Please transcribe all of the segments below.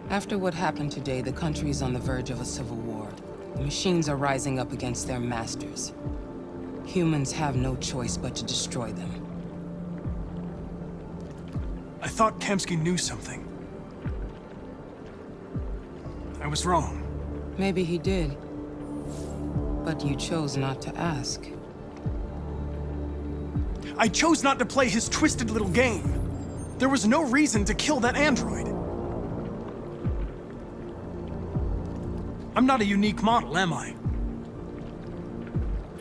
After what happened today, the country is on the verge of a civil war. The machines are rising up against their masters. Humans have no choice but to destroy them. I thought Kamsky knew something. I was wrong. Maybe he did. But you chose not to ask. I chose not to play his twisted little game. There was no reason to kill that android. I'm not a unique model, am I?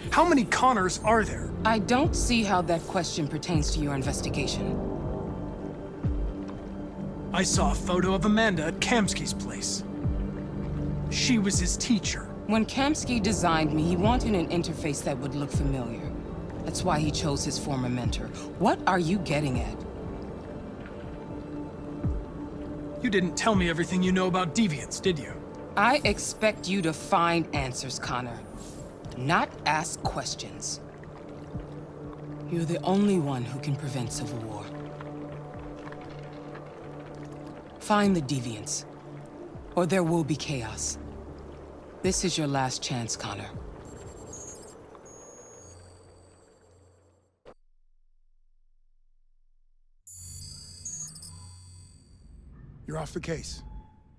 How many Connors are there? I don't see how that question pertains to your investigation. I saw a photo of Amanda at Kamsky's place. She was his teacher. When Kamsky designed me, he wanted an interface that would look familiar. That's why he chose his former mentor. What are you getting at? You didn't tell me everything you know about deviants, did you? I expect you to find answers, Connor. Not ask questions. You're the only one who can prevent civil war. Find the deviants, or there will be chaos. This is your last chance, Connor. You're off the case.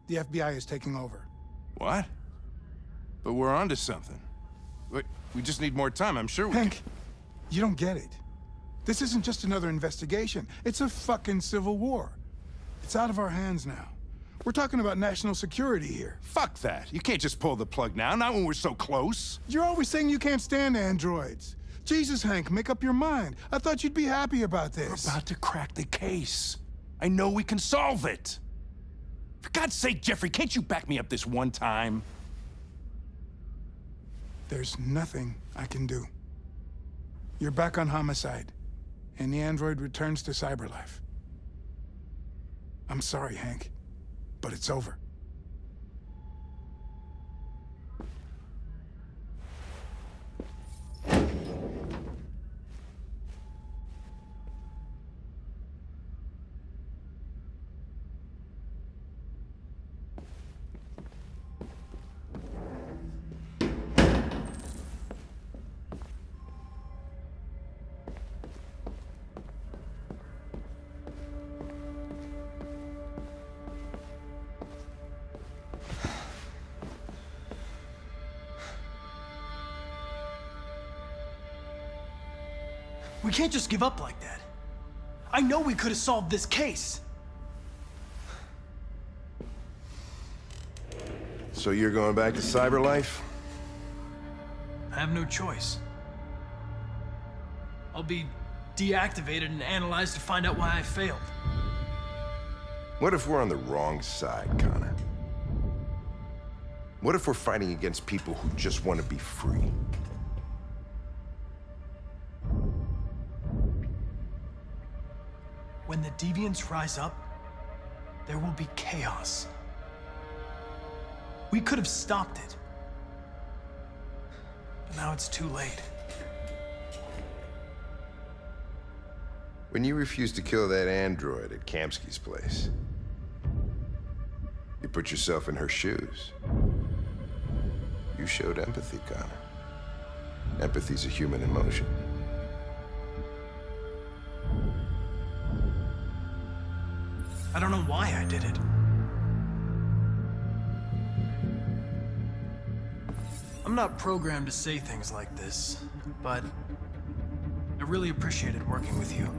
The FBI is taking over. What? But we're onto something. We just need more time, I'm sure we Hank, you don't get it. This isn't just another investigation. It's a fucking civil war. It's out of our hands now. We're talking about national security here. Fuck that. You can't just pull the plug now, not when we're so close. You're always saying you can't stand androids. Jesus, Hank, make up your mind. I thought you'd be happy about this. We're about to crack the case. I know we can solve it. For God's sake, Jeffrey, can't you back me up this one time? There's nothing I can do. You're back on homicide, and the android returns to cyberlife. I'm sorry, Hank, but it's over. We can't just give up like that. I know we could have solved this case. So you're going back to cyberlife? I have no choice. I'll be deactivated and analyzed to find out why I failed. What if we're on the wrong side, Connor? What if we're fighting against people who just want to be free? When the deviants rise up, there will be chaos. We could have stopped it. But now it's too late. When you refused to kill that android at Kamsky's place, you put yourself in her shoes. You showed empathy, Connor. Empathy's a human emotion. I don't know why I did it. I'm not programmed to say things like this, but I really appreciated working with you.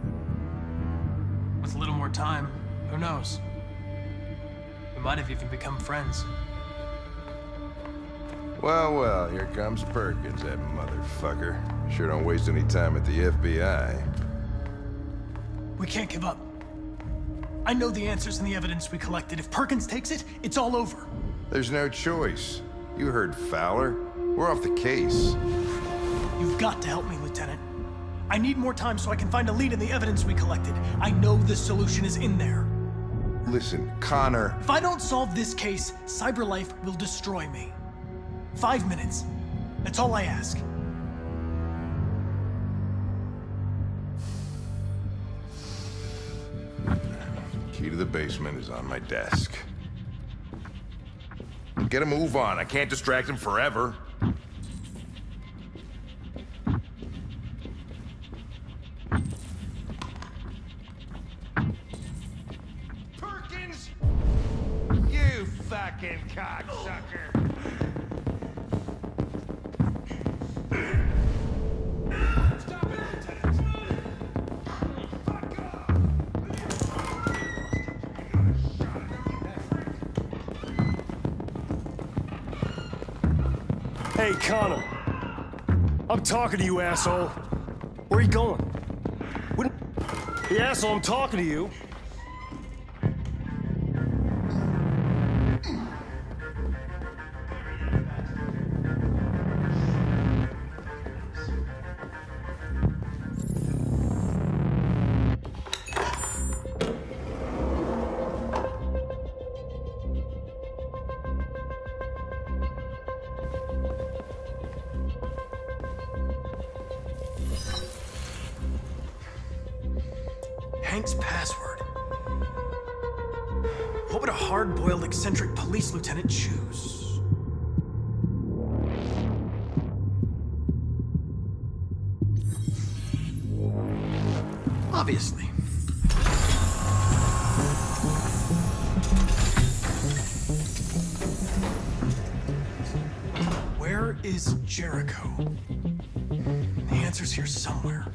With a little more time, who knows? We might have even become friends. Well, here comes Perkins, that motherfucker. Sure don't waste any time at the FBI. We can't give up. I know the answers and the evidence we collected. If Perkins takes it, it's all over. There's no choice. You heard Fowler. We're off the case. You've got to help me, Lieutenant. I need more time so I can find a lead in the evidence we collected. I know the solution is in there. Listen, Connor. If I don't solve this case, CyberLife will destroy me. 5 minutes. That's all I ask. Key to the basement is on my desk. Get a move on. I can't distract him forever. Perkins! You fucking cocksucker! Stop it, Lieutenant! Fuck off! Hey, Connor. I'm talking to you, asshole. Where are you going? The asshole, I'm talking to you. Hank's password. What would a hard-boiled, eccentric police lieutenant choose? Obviously. Where is Jericho? The answer's here somewhere.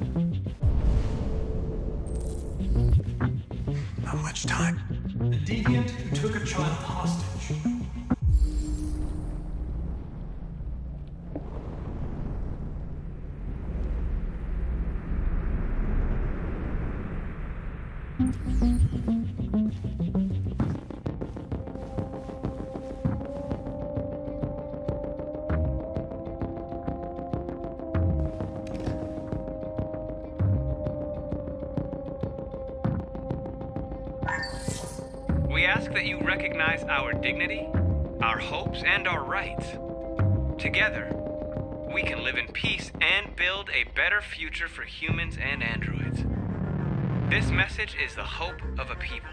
Not much time. The deviant who took a child hostage. We ask that you recognize our dignity, our hopes, and our rights. Together, we can live in peace and build a better future for humans and androids. This message is the hope of a people.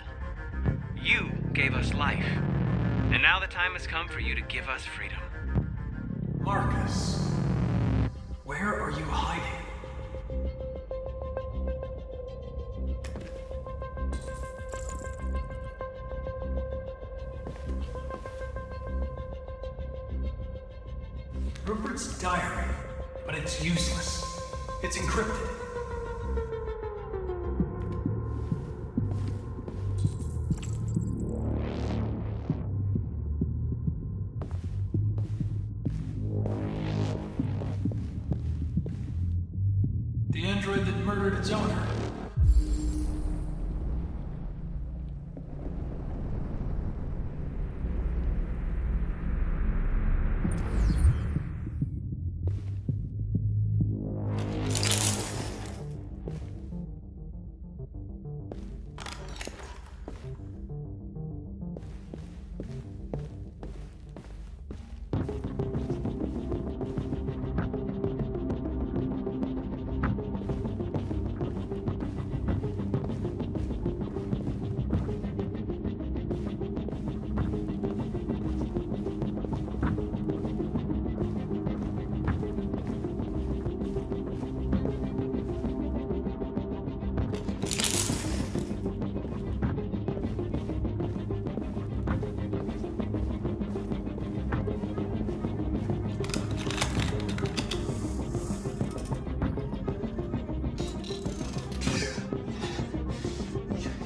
You gave us life, and now the time has come for you to give us freedom. Marcus, where are you hiding? Rupert's diary, but it's useless. It's encrypted. The android that murdered its owner.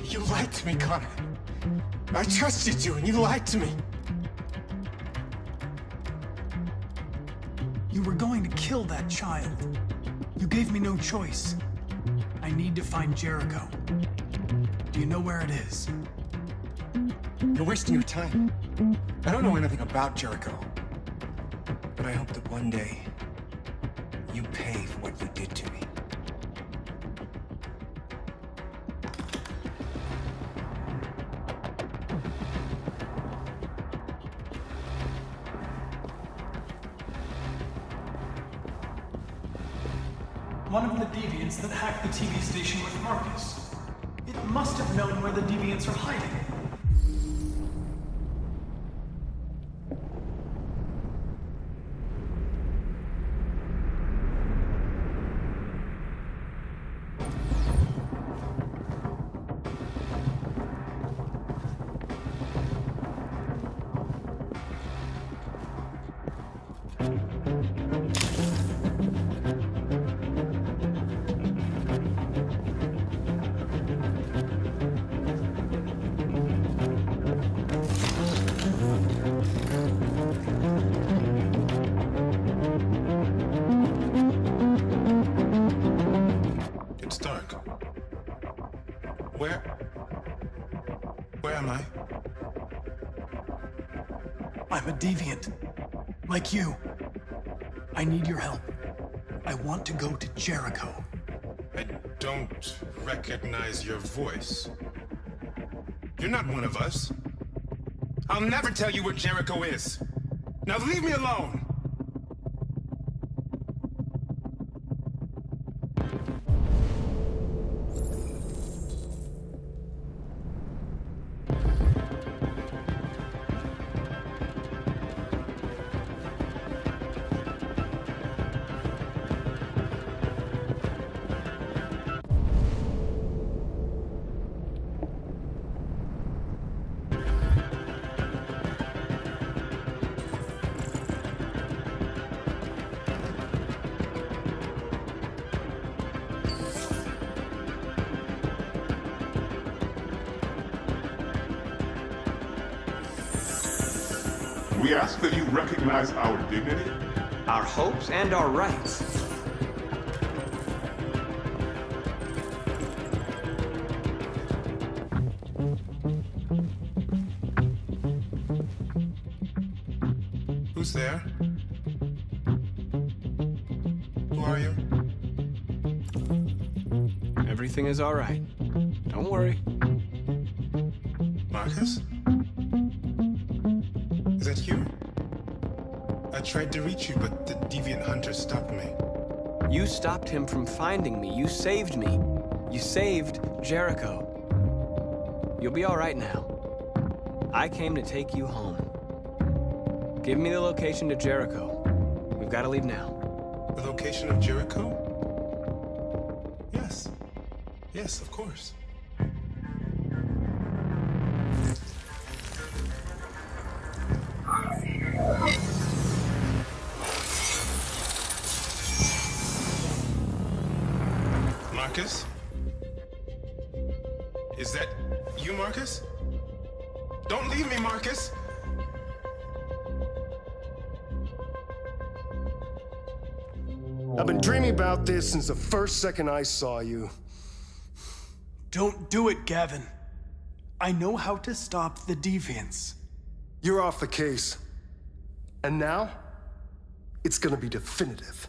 You lied to me, Connor. I trusted you and you lied to me. You were going to kill that child. You gave me no choice. I need to find Jericho. Do you know where it is? You're wasting your time. I don't know anything about Jericho. But I hope that one day you pay for what you did to me. One of the deviants that hacked the TV station with Marcus. It must have known where the deviants are hiding. dark. Where am I? I'm a deviant. Like you. I need your help. I want to go to Jericho. I don't recognize your voice. You're not one of us. I'll never tell you where Jericho is. Now leave me alone! We ask that you recognize our dignity. Our hopes and our rights. Who's there? Who are you? Everything is all right. Don't worry. Marcus? Is that you? I tried to reach you, but the deviant hunter stopped me. You stopped him from finding me. You saved me. You saved Jericho. You'll be all right now. I came to take you home. Give me the location to Jericho. We've got to leave now. The location of Jericho? Yes. Yes, of course. Marcus? Is that you, Marcus? Don't leave me, Marcus! I've been dreaming about this since the first second I saw you. Don't do it, Gavin. I know how to stop the deviants. You're off the case. And now, it's gonna be definitive.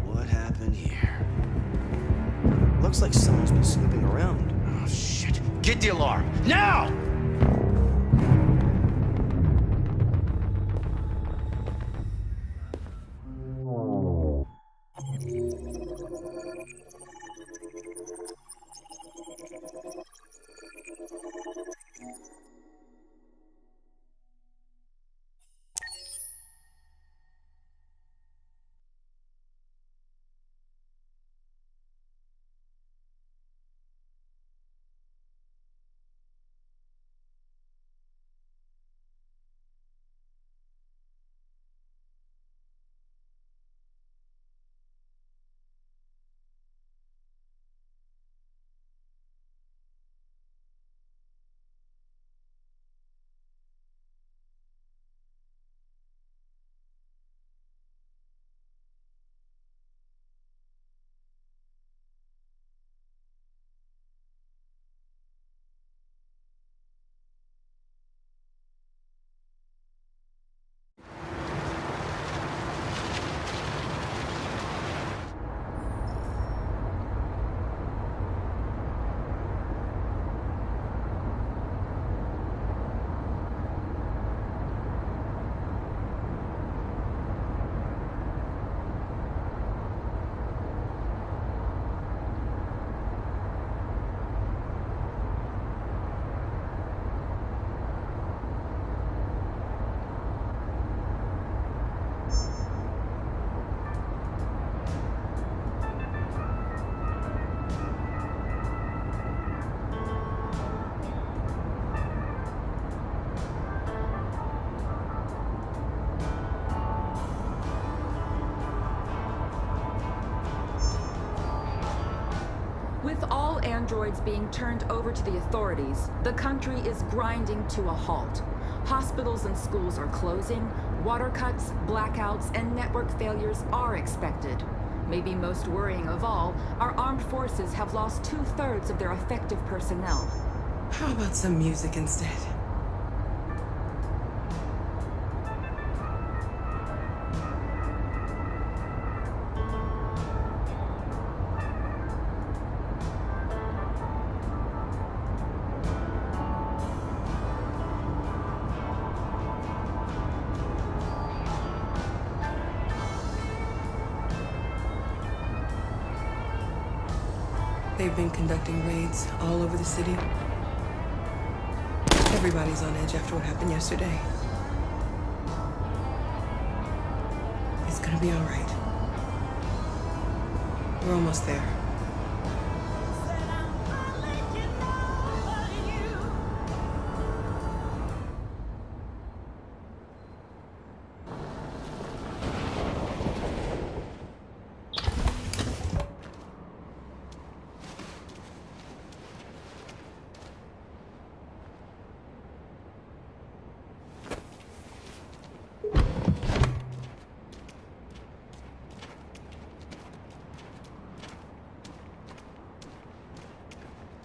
What happened here? Looks like someone's been snooping around. Oh, shit. Get the alarm. Now! all androids being turned over to the authorities, the country is grinding to a halt. Hospitals and schools are closing, water cuts, blackouts, and network failures are expected. Maybe most worrying of all, our armed forces have lost 2/3 of their effective personnel. How about some music instead? They've been conducting raids all over the city. Everybody's on edge after what happened yesterday. It's gonna be all right. We're almost there.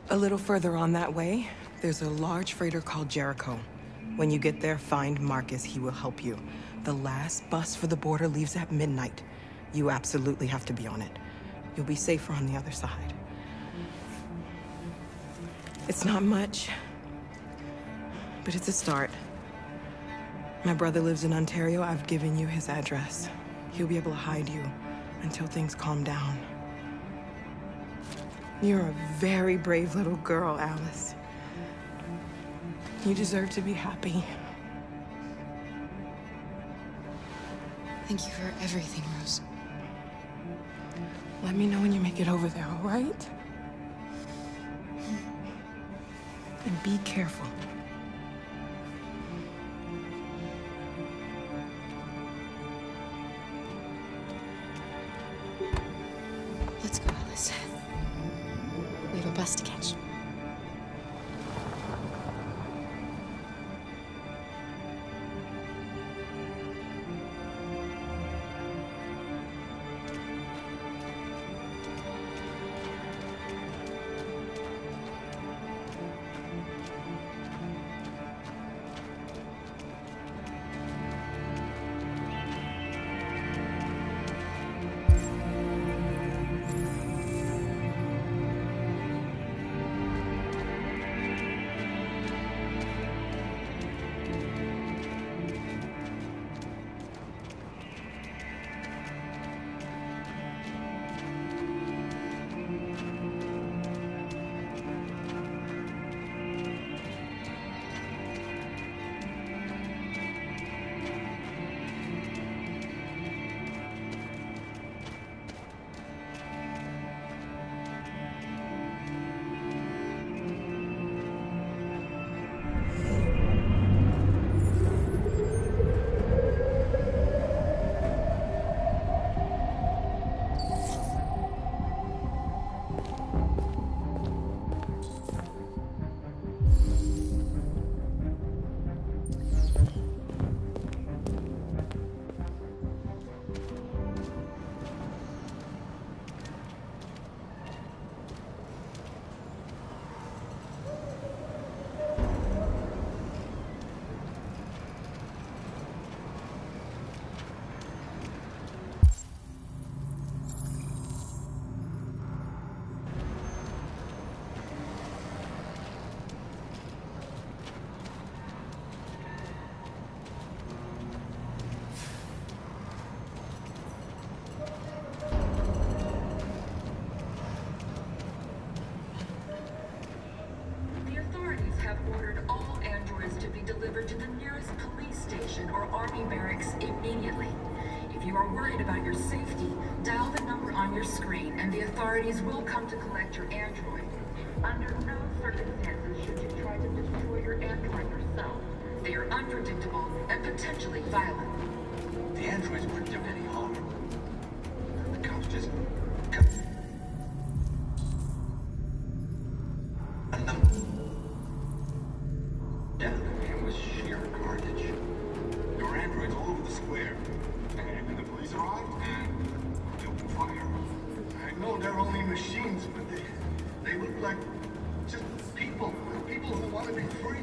A little further on that way, there's a large freighter called Jericho. When you get there, find Marcus. He will help you. The last bus for the border leaves at midnight. You absolutely have to be on it. You'll be safer on the other side. It's not much, but it's a start. My brother lives in Ontario. I've given you his address. He'll be able to hide you until things calm down. You're a very brave little girl, Alice. You deserve to be happy. Thank you for everything, Rose. Let me know when you make it over there, all right? And be careful. Let's go, Alice. We have a bus to catch. Delivered to the nearest police station or army barracks immediately. If you are worried about your safety, dial the number on your screen and the authorities will come to collect your android. Under no circumstances should you try to destroy your android yourself. They are unpredictable and potentially violent. The androids weren't doing any harm. The cops just... square. And then the police arrived and they opened fire. I know they're only machines, but they look like just people who want to be free.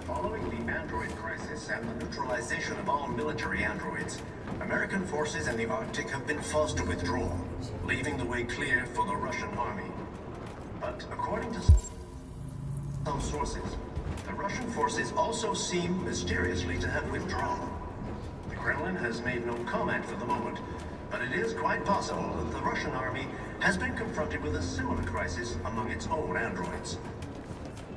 Following the android crisis and the neutralization of all military androids, American forces in the Arctic have been forced to withdraw, leaving the way clear for the Russian army. But according to some sources, the Russian forces also seem mysteriously to have withdrawn. The Kremlin has made no comment for the moment, but it is quite possible that the Russian army has been confronted with a similar crisis among its own androids.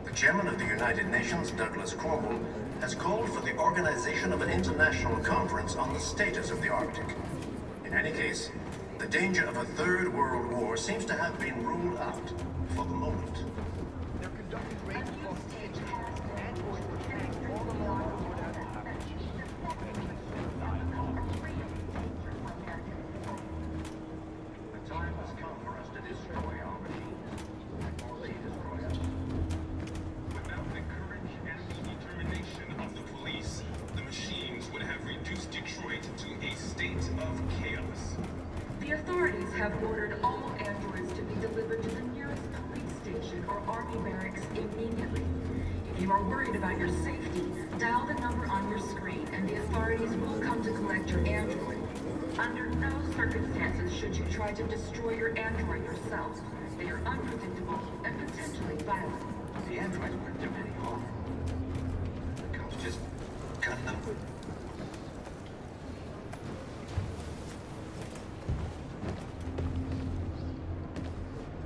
The chairman of the United Nations, Douglas Cornwall, has called for the organization of an international conference on the status of the Arctic. In any case, the danger of a third world war seems to have been ruled out for the moment. They're conducting raids across stages. Androids were carrying all along the border. The time has come for us to destroy our machines before they destroy us. Without the courage and the determination of the police, the machines would have reduced Detroit to a state of chaos. The authorities have ordered all androids to be delivered to the nearest police station or army barracks immediately. If you are worried about your safety, dial the number on your screen and the authorities will come to collect your android. Under no circumstances should you try to destroy your android yourself. They are unpredictable and potentially violent. The androids weren't doing any harm. The cops just cut them.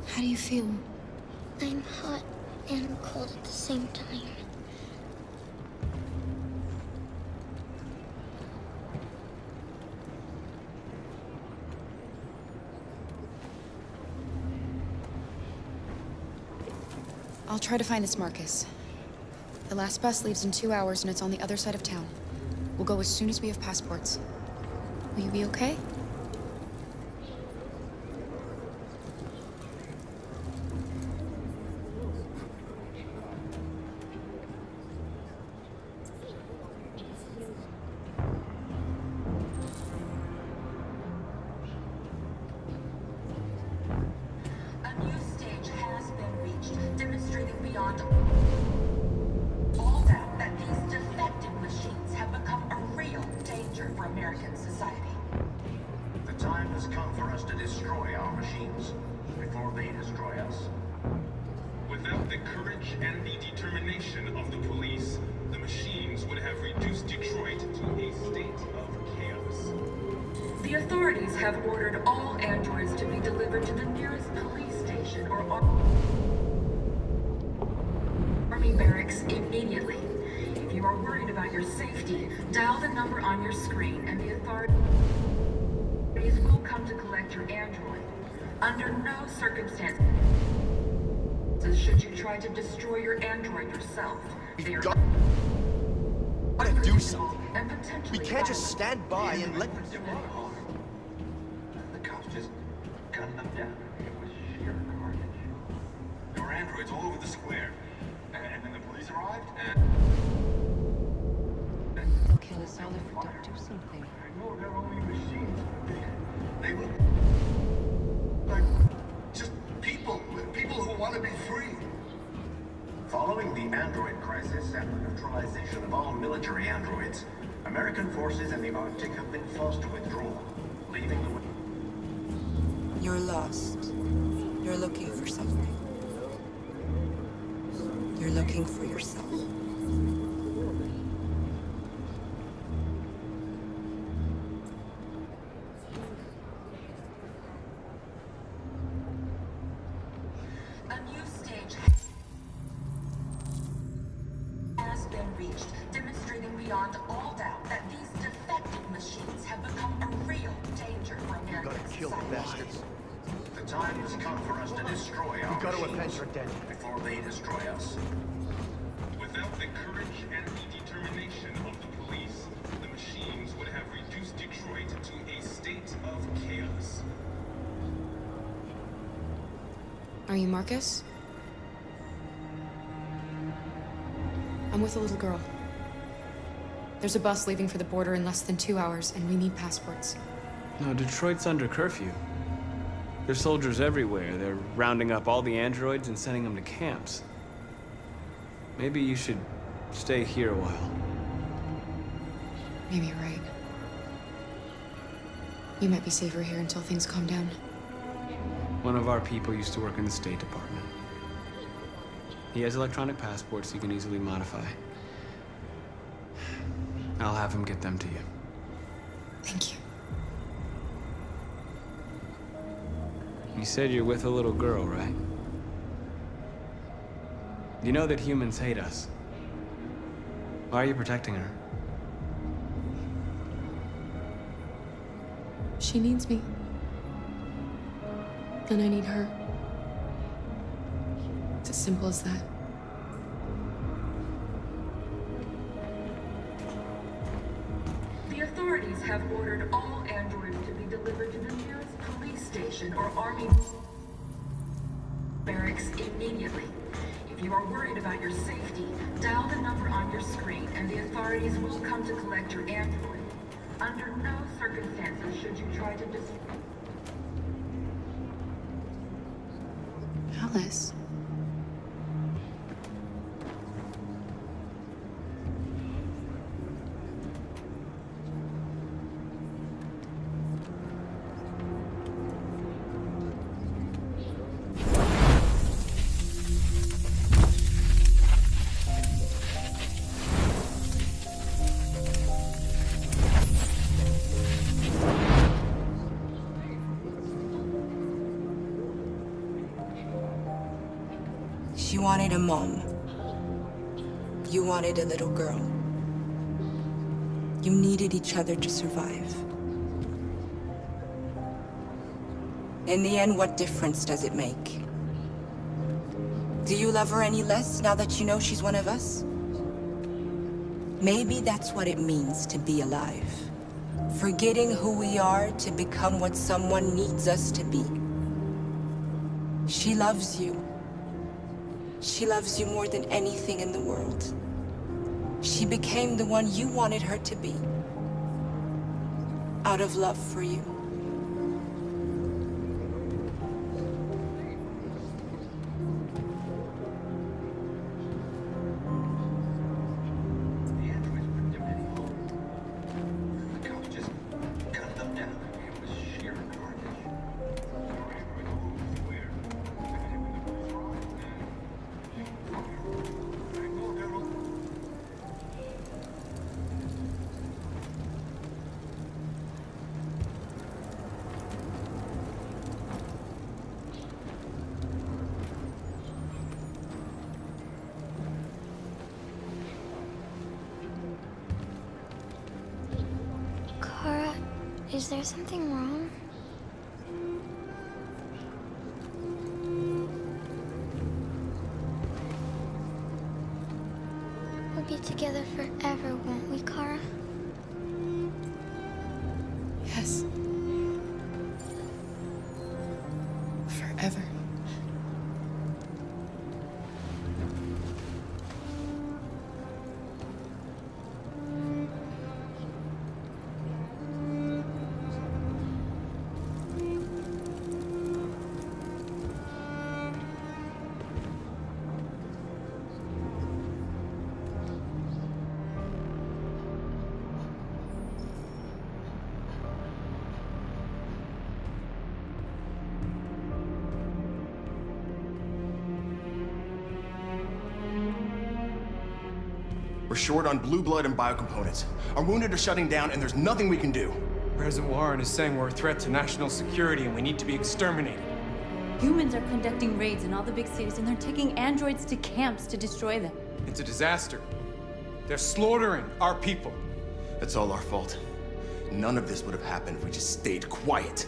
How do you feel? I'm hot and cold at the same time. I'll try to find this Marcus. The last bus leaves in 2 hours and it's on the other side of town. We'll go as soon as we have passports. Will you be okay? A new stage has been reached, demonstrating beyond all doubt that these defective machines have become a real danger for American society. The time has come for us to destroy our machines before they destroy us. Without the courage and the determination of the police, the machines would have reduced Detroit to a state of chaos. The authorities have ordered all androids to be delivered to the nearest police station or army barracks immediately. If you are worried about your safety, dial the number on your screen and the authorities will come to collect your android. Under no circumstances should you try to destroy your android yourself. They are Gotta do something. and potentially We can't just violent. stand by and let The cops just gunned them down. It was sheer carnage. There were androids all over the square. And then the police arrived and... They'll kill us all if we don't do something. I know they're only machines, but they look like just people who want to be free. Following the android crisis and the neutralization of all military androids, American forces in the Arctic have been forced to withdraw, leaving the way. You're lost. You're looking for something. You're looking for yourself. A new stage has been reached, demonstrating beyond all doubt that these defective machines have become a real danger for American Gotta kill the society. bastards. The time has come for us to destroy our We gotta machines avenge our dead. before they destroy us. Without the courage and the determination of the police, the machines would have reduced Detroit to a state of chaos. Are you Marcus? I'm with a little girl. There's a bus leaving for the border in less than 2 hours, and we need passports. No, Detroit's under curfew. There's soldiers everywhere. They're rounding up all the androids and sending them to camps. Maybe you should stay here a while. Maybe you're right. You might be safer here until things calm down. One of our people used to work in the State Department. He has electronic passports you can easily modify. I'll have him get them to you. Thank you. You said you're with a little girl, right? You know that humans hate us. Why are you protecting her? She needs me. And I need her. It's as simple as that. The authorities have ordered all androids to be delivered to the nearest police station or army barracks immediately. If you are worried about your safety, dial the number on your screen and the authorities will come to collect your android. Under no circumstances should you try to Alice. She wanted a mom. You wanted a little girl. You needed each other to survive. In the end, what difference does it make? Do you love her any less now that you know she's one of us? Maybe that's what it means to be alive. Forgetting who we are to become what someone needs us to be. She loves you. She loves you more than anything in the world. She became the one you wanted her to be. Out of love for you. Is there something wrong? We'll be together forever, won't we, Kara? Yes. Forever. We're short on blue blood and biocomponents. Our wounded are shutting down, and there's nothing we can do. President Warren is saying we're a threat to national security and we need to be exterminated. Humans are conducting raids in all the big cities, and they're taking androids to camps to destroy them. It's a disaster. They're slaughtering our people. That's all our fault. None of this would have happened if we just stayed quiet.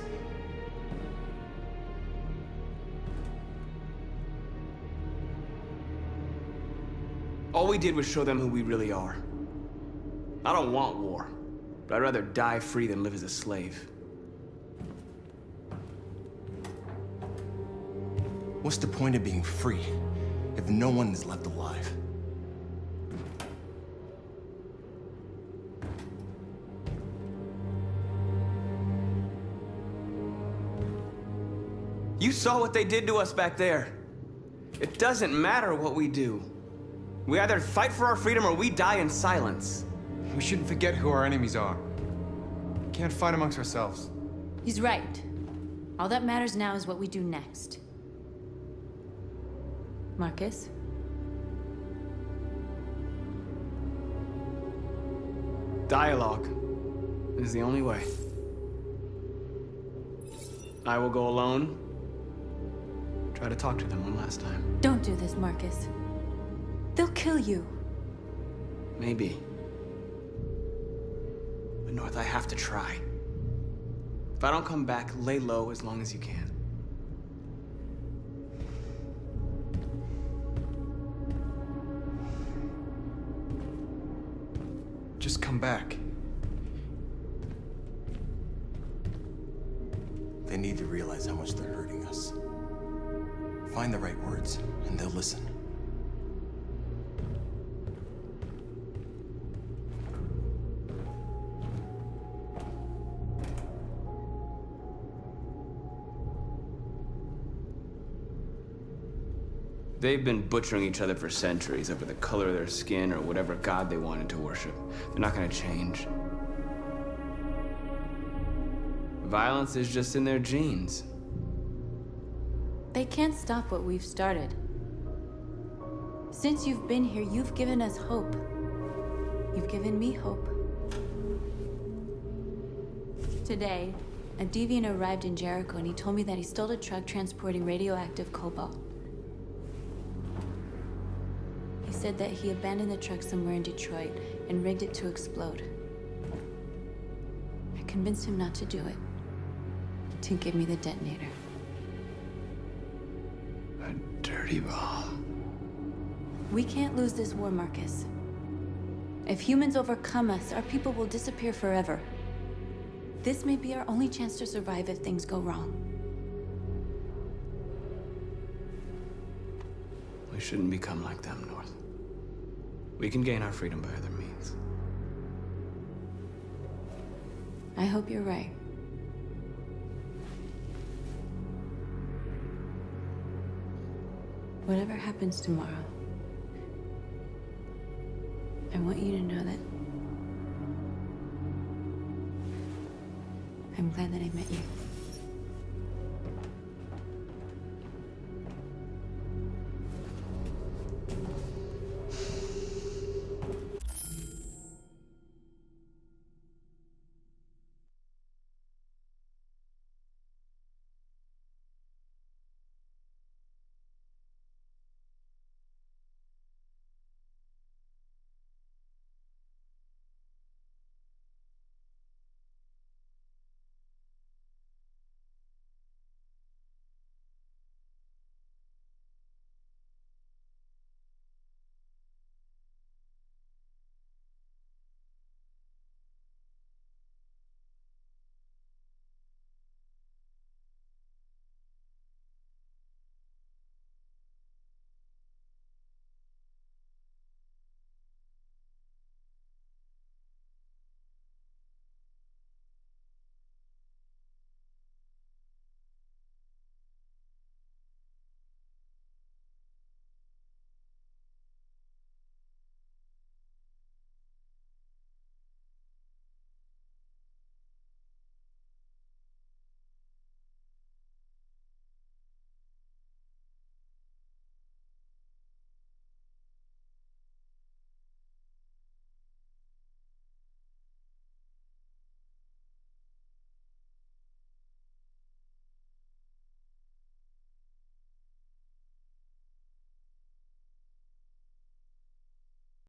All we did was show them who we really are. I don't want war, but I'd rather die free than live as a slave. What's the point of being free if no one is left alive? You saw what they did to us back there. It doesn't matter what we do. We either fight for our freedom or we die in silence. We shouldn't forget who our enemies are. We can't fight amongst ourselves. He's right. All that matters now is what we do next. Marcus? Dialogue is the only way. I will go alone. Try to talk to them one last time. Don't do this, Marcus. They'll kill you. Maybe. But North, I have to try. If I don't come back, lay low as long as you can. Just come back. They need to realize how much they're hurting us. Find the right words, and they'll listen. They've been butchering each other for centuries over the color of their skin or whatever god they wanted to worship. They're not gonna change. Violence is just in their genes. They can't stop what we've started. Since you've been here, you've given us hope. You've given me hope. Today, a deviant arrived in Jericho and he told me that he stole a truck transporting radioactive cobalt. He said that he abandoned the truck somewhere in Detroit and rigged it to explode. I convinced him not to do it, to give me the detonator. A dirty ball. We can't lose this war, Marcus. If humans overcome us, our people will disappear forever. This may be our only chance to survive if things go wrong. We shouldn't become like them, North. We can gain our freedom by other means. I hope you're right. Whatever happens tomorrow, I want you to know that I'm glad that I met you.